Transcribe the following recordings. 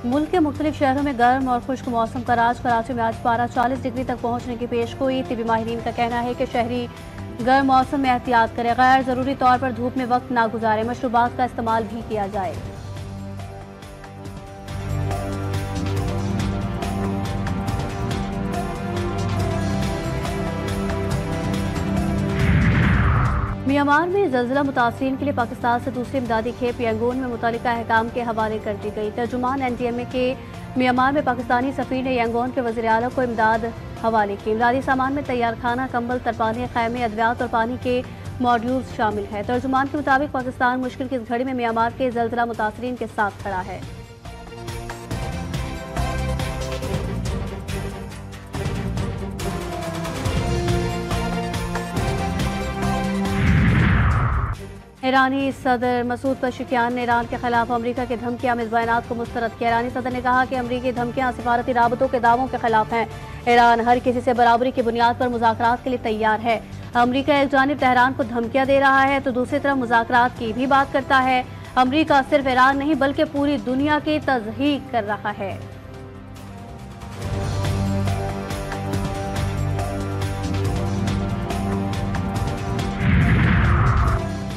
मुल्क के मुख्तलिफ शहरों में गर्म और खुश्क मौसम का राज। कराची में आज पारा 40 डिग्री तक पहुंचने की पेशगोई। तिबी माहिरीन का कहना है कि शहरी गर्म मौसम में एहतियात करें, गैर जरूरी तौर पर धूप में वक्त ना गुजारें, मशरूबात का इस्तेमाल भी किया जाए। म्यांमार में ज़लज़ला मुतासिरीन के लिए पाकिस्तान से दूसरी इमदादी खेप यंगून में मुतल्लिका अहकाम के हवाले कर दी गई। तर्जुमान NDMA के म्यांमार में पाकिस्तानी सफीर ने यंगून के वज़ीर आला को इमदाद हवाले की। इमदादी सामान में तैयार खाना, कंबल, तरपाने, खैमे, अद्वियात और पानी के मॉड्यूल्स शामिल हैं। तर्जुमान के मुताबिक पाकिस्तान मुश्किल की इस घड़ी में म्यांमार के ज़लज़ला मुतासिरीन के साथ खड़ा है। ईरानी सदर मसूद पशकियान ने ईरान के खिलाफ अमरीका के धमकियामेज बयानात को मुस्तरद किया। ईरानी सदर ने कहा कि अमरीकी धमकियां सिफारती राबतों के दावों के खिलाफ हैं। ईरान हर किसी से बराबरी की बुनियाद पर मुज़ाकरात के लिए तैयार है। अमरीका एक जानिब तेहरान को धमकियां दे रहा है तो दूसरी तरफ मुज़ाकरात की भी बात करता है। अमरीका सिर्फ ईरान नहीं बल्कि पूरी दुनिया की तज़हीक कर रहा है।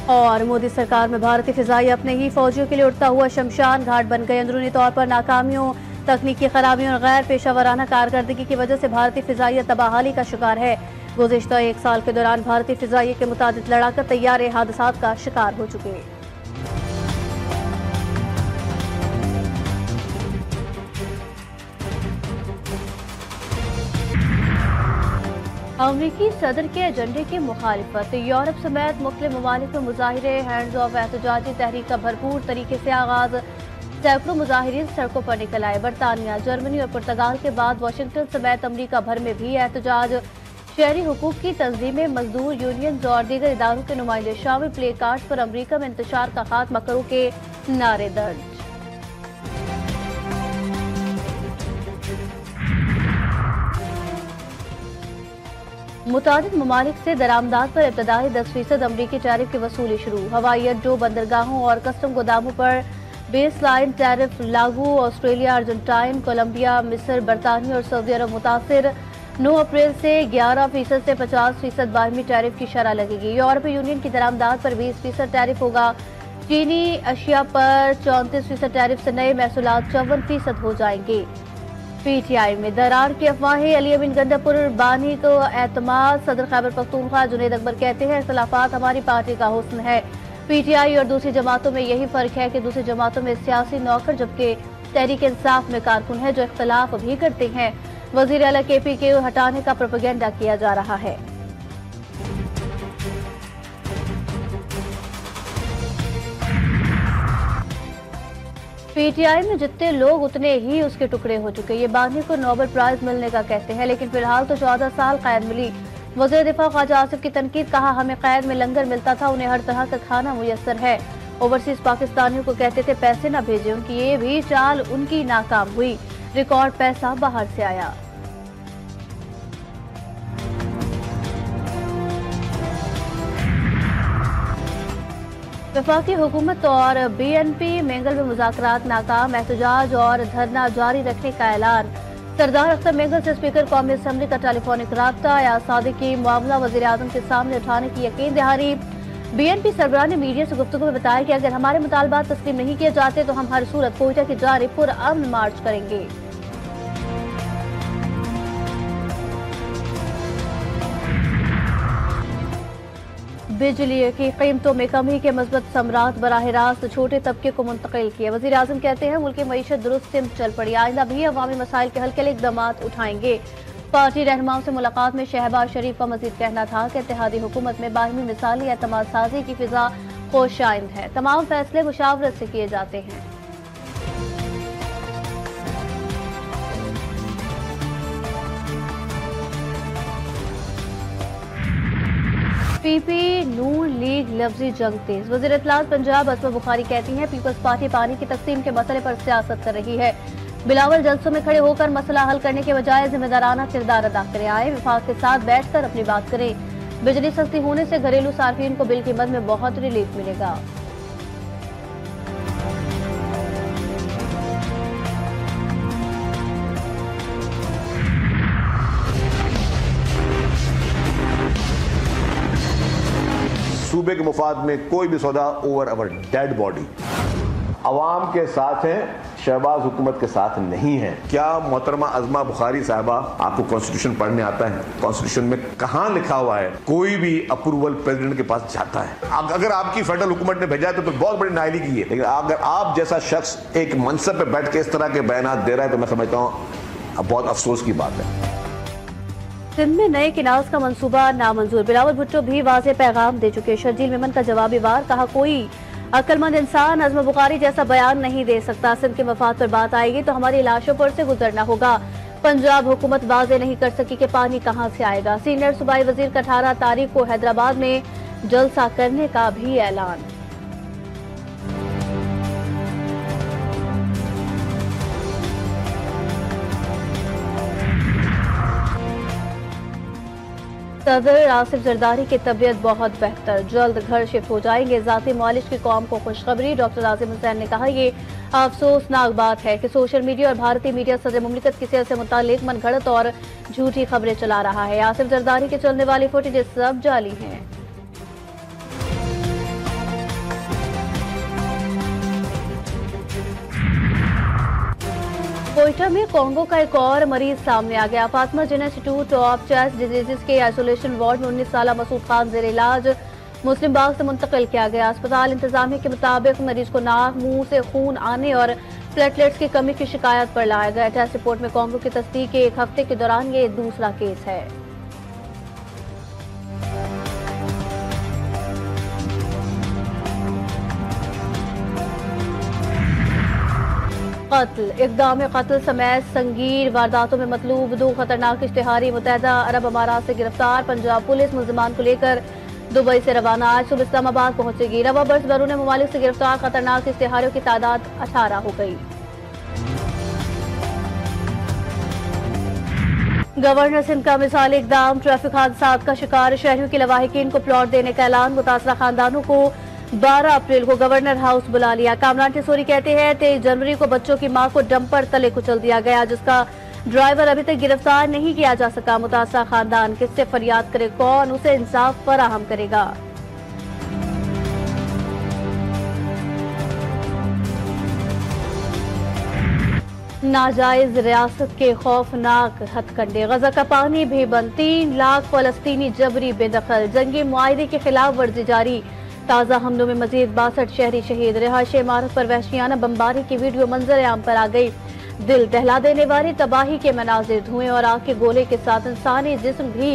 और मोदी सरकार में भारतीय फिजाई अपने ही फौजियों के लिए उड़ता हुआ शमशान घाट बन गए। अंदरूनी तौर पर नाकामियों, तकनीकी खराबियों और गैर पेशा वराना कारकर्दगी की वजह से भारतीय फिजाइया तबाहाली का शिकार है। गुज़िश्ता एक साल के दौरान भारतीय फिजाइया के मुतादिद लड़ाकर तैयारे हादसात का शिकार हो चुके हैं। अमरीकी सदर के एजेंडे की मुखालिफत। यूरोप समेत मुख्तलिफ ममालिक में मुजाहिरे, हैंड्स ऑफ एहतजाजी तहरीक का भरपूर तरीके से आगाज। सैकड़ों मुजाहिरीन सड़कों पर निकल आए। बरतानिया, जर्मनी और पुर्तगाल के बाद वाशिंगटन समेत अमरीका भर में भी एहतजाज। शहरी हुकूक की तंजीमें, मजदूर यूनियन और दीगर इदारों के नुमाइंदे शामिल। प्ले कार्ड्स पर अमरीका में इंतशार का खात्मा करो के नारे दर्ज। मुतादिद ममालिक से दरामदात पर इब्तदाई 10% अमरीकी टैरिफ की वसूली शुरू। हवाई अड्डों, बंदरगाहों और कस्टम गोदामों पर बेस लाइन टैरिफ लागू। ऑस्ट्रेलिया, अर्जेंटाइन, कोलंबिया, मिस्र, बरतानिया और सऊदी अरब मुतासिर। 9 अप्रैल से 11% से 50% बाहमी टैरिफ की शरह लगेगी। यूरोपीय यूनियन की दरामदात पर 20% टैरिफ होगा। चीनी अशिया पर 34% टैरिफ से नए महसूलात 54% हो जाएंगे। PTI में दरार की अफवाहें। अली अमीन गंडापुर बानी को एतमाद। सदर खैबर पख्तूनख्वा जुनैद अकबर कहते हैं इख्तलाफात हमारी पार्टी का हुस्न है। PTI और दूसरी जमातों में यही फर्क है कि दूसरी जमातों में सियासी नौकर जबकि तहरीक इंसाफ में कारकुन है जो इख्तलाफ भी करते हैं। वजीर आला KP को हटाने का प्रोपेगेंडा किया जा रहा है। PTI में जितने लोग उतने ही उसके टुकड़े हो चुके। ये बानी को नोबेल प्राइज मिलने का कहते हैं लेकिन फिलहाल तो 14 साल कैद मिली। वज़ीर दिफा ख्वाजा आसिफ की तनकीद। कहा हमें कैद में लंगर मिलता था, उन्हें हर तरह का खाना मुयस्सर है। ओवरसीज पाकिस्तानियों को कहते थे पैसे न भेजे, उनकी ये भी चाल उनकी नाकाम हुई। रिकॉर्ड पैसा बाहर से आया। वफाकी हुकूमत और BNP मेंगल में मुज़ाकरात नाकाम। एहतजाज और धरना जारी रखने का ऐलान। सरदार अख्तर मेंगल से स्पीकर कौमी असम्बली का टेलीफोनिक राब्ता। या सादिकी मामला वज़ीर आज़म के सामने उठाने की यकीन दहानी। BNP सरबराह ने मीडिया से गुफ्तगू में बताया कि अगर हमारे मुतालबात तस्लीम नहीं किए जाते तो हम हर सूरत कोयटा की जानिब पुरअमन मार्च करेंगे। बिजली की कीमतों में कमी के मज़बूत समरात बराह रास्त छोटे तबके को मुंतकिल किए। वज़ीर आज़म कहते हैं मुल्क की मईशत दुरुस्त सिमत चल पड़ी, आइंदा भी अवामी मसाइल के हल के लिए इक़दाम उठाएंगे। पार्टी रहनुमाओं से मुलाकात में शहबाज शरीफ का मजीद कहना था कि इत्तेहादी हुकूमत में बाहमी मिसाली एतमाद साजी की फिजा खुशाइंद है। तमाम फैसले मुशावरत से किए जाते हैं। PP नून लीग लफ्जी जंग तेज। वज़ीर इत्तलात पंजाब असमा बुखारी कहती हैं पीपल्स पार्टी पानी की तकसीम के मसले पर सियासत कर रही है। बिलावल जलसों में खड़े होकर मसला हल करने के बजाय जिम्मेदाराना किरदार अदा करें। आए विभाग के साथ बैठकर अपनी बात करें। बिजली सस्ती होने से घरेलू सार्फिन को बिल की मद में बहुत रिलीफ मिलेगा। सूबे के मुफाद में कोई भी सौदा ओवर अवर डेड बॉडी। अवाम के साथ हैं, शहबाज हुकूमत के साथ नहीं है। क्या मोहतरमा अज़मा बुखारी साहबा आपको कॉन्स्टिट्यूशन पढ़ने आता है? कॉन्स्टिट्यूशन में कहाँ लिखा हुआ है कोई भी अप्रूवल प्रेसिडेंट के पास जाता है? अगर आपकी फेडरल हुकूमत ने भेजा है तो बहुत बड़ी नाइली की है, लेकिन अगर आप जैसा शख्स एक मनसब पे बैठ के इस तरह के बयान दे रहा है तो मैं समझता हूँ बहुत अफसोस की बात है। सिंध में नए किनाज का मंसूबा नामंजूर, बिलावल भुट्टो भी वाज़ेह पैगाम दे चुके। शर्जील मेमन का जवाबी वार, कहा कोई अक्लमंद इंसान अज़मा बुखारी जैसा बयान नहीं दे सकता। सिंध के मफाद पर बात आएगी तो हमारी लाशों पर से गुजरना होगा। पंजाब हुकूमत वाज़ेह नहीं कर सकी कि पानी कहां से आएगा। सीनियर सूबाई वजीर का 18 तारीख को हैदराबाद में जलसा करने का भी ऐलान। सदर आसिफ जरदारी की तबीयत बहुत बेहतर, जल्द घर शिफ्ट हो जाएंगे। जाती मालिश की कौम को खुशखबरी। डॉक्टर आसिम हुसैन ने कहा, ये अफसोसनाक बात है कि सोशल मीडिया और भारतीय मीडिया सदर मुमलिकत की सेहत से मुतालिक मनगढ़ंत और झूठी खबरें चला रहा है। आसिफ जरदारी के चलने वाली फुटेज सब जाली हैं। कोयटा में कोंगो का एक और मरीज सामने आ गया। फातिमा जिन्ना इंस्टीट्यूट ऑफ चेस्ट डिजीजेस के आइसोलेशन वार्ड में 19 साल मसूद खान जेर इलाज मुस्लिम बाग से मुंतकिल किया गया। अस्पताल इंतजामिया के मुताबिक मरीज को नाक मुंह से खून आने और प्लेटलेट्स की कमी की शिकायत पर लाया गया। टेस्ट रिपोर्ट में कोंगो की तस्दीक के एक हफ्ते के दौरान ये दूसरा केस है। कत्ल, इक़दाम कत्ल समेत संगीन वारदातों में मतलूब 2 खतरनाक इश्तिहारी मुत्तहदा अरब अमारात से गिरफ्तार। पंजाब पुलिस मुल्ज़िमान को लेकर दुबई से रवाना, आज सुबह इस्लामाबाद पहुंचेगी। रवा बर्स बैरून ममालिक से गिरफ्तार खतरनाक इश्तिहारियों की तादाद 18 हो गई। गवर्नर सिंध का मिसाली इक़दाम, ट्रैफिक हादसात का शिकार शहरियों की लवाहिकीन को प्लॉट देने का ऐलान। मुतासरा खानदानों को 12 अप्रैल को गवर्नर हाउस बुला लिया। कामरान टिसोरी कहते हैं 23 जनवरी को बच्चों की मां को डंपर तले कुचल दिया गया, जिसका ड्राइवर अभी तक गिरफ्तार नहीं किया जा सका। मुतासरा खानदान किससे फरियाद करे, कौन उसे इंसाफ फराहम करेगा? नाजायज रियासत के खौफनाक हथकंडे, गजा का पानी भी बंद, 3 लाख फलस्तीनी जबरी बेदखल, जंगी मुआहिदे की खिलाफ वर्जी जारी। ताज़ा हमलों में मजीद 62 शहरी शहीद। रिहायशी इमारत पर वहशियाना बमबारी की वीडियो मंजर आम पर आ गई। दिल दहला देने वाली तबाही के मनाजिर, धुएं और आग के गोले के साथ इंसानी जिस्म भी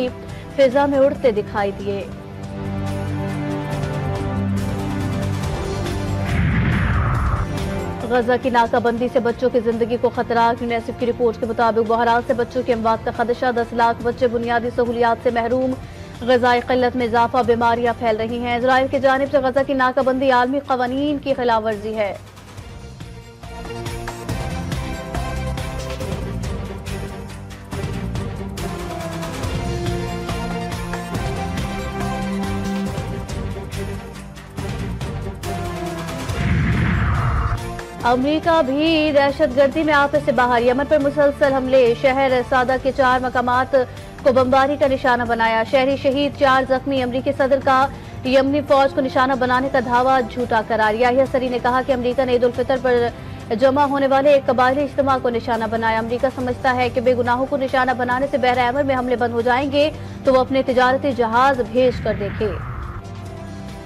फिजा में उड़ते दिखाई दिए। गजा की नाकाबंदी से बच्चों की जिंदगी को खतरा। यूनिसेफ की रिपोर्ट के मुताबिक बहराल से बच्चों की अमवात का खदशा, 10 लाख बच्चे बुनियादी सहूलियात से महरूम। ग़िज़ाई क़िल्लत में इजाफा, बीमारियां फैल रही हैं। इजराइल की जानिब से गजा की नाकाबंदी आलमी क़वानीन की खिलाफ वर्जी है। अमेरिका भी दहशतगर्दी में आपस से बाहर। यमन पर मुसलसल हमले, शहर सादा के 4 मकामात को बमबारी का निशाना बनाया। शहरी शहीद, 4 जख्मी। अमरीकी सदर का यमनी फौज को निशाना बनाने का दावा झूठा करार। याहिया सरी ने कहा कि अमरीका ने ईद उल फितर पर जमा होने वाले एक कबायली इज्तिमा को निशाना बनाया। अमरीका समझता है कि बेगुनाहों को निशाना बनाने से बहर अहमर में हमले बंद हो जाएंगे तो वो अपने तिजारती जहाज भेज कर देखे।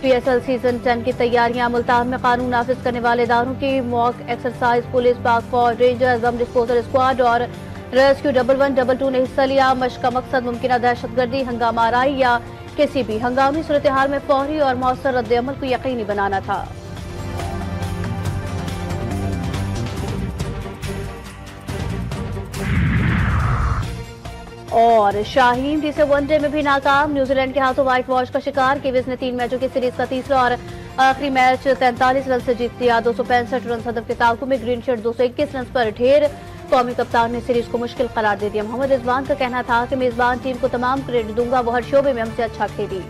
PSL सीजन 10 की तैयारियां। मुल्तान में कानून नाफिज करने वाले इदारों की मॉक एक्सरसाइज, पुलिस, पाक फौज, रेंजर्स, बम डिस्पोजल स्क्वाड और रेस्क्यू 112 ने हिस्सा लिया। मशक का मकसद मुमकिन दहशतगर्दी, हंगामा आराई या किसी भी हंगामी सूरत हाल में फौरी और मौसर रद्द अमल को यकीनी बनाना था। और शाहीन तीसरे वनडे में भी नाकाम, न्यूजीलैंड के हाथों व्हाइट वॉश का शिकार। किवीज ने 3 मैचों की सीरीज का तीसरा और आखिरी मैच 43 रन से जीत लिया। 265 रन हदफ के ताकू में ग्रीन शर्ट 221 रन पर ढेर। कौमी कप्तान ने सीरीज को मुश्किल करार दे दिया। मोहम्मद रिजवान का कहना था कि मेजबान टीम को तमाम क्रेडिट दूंगा, वो हर शोबे में हमसे अच्छा खेली।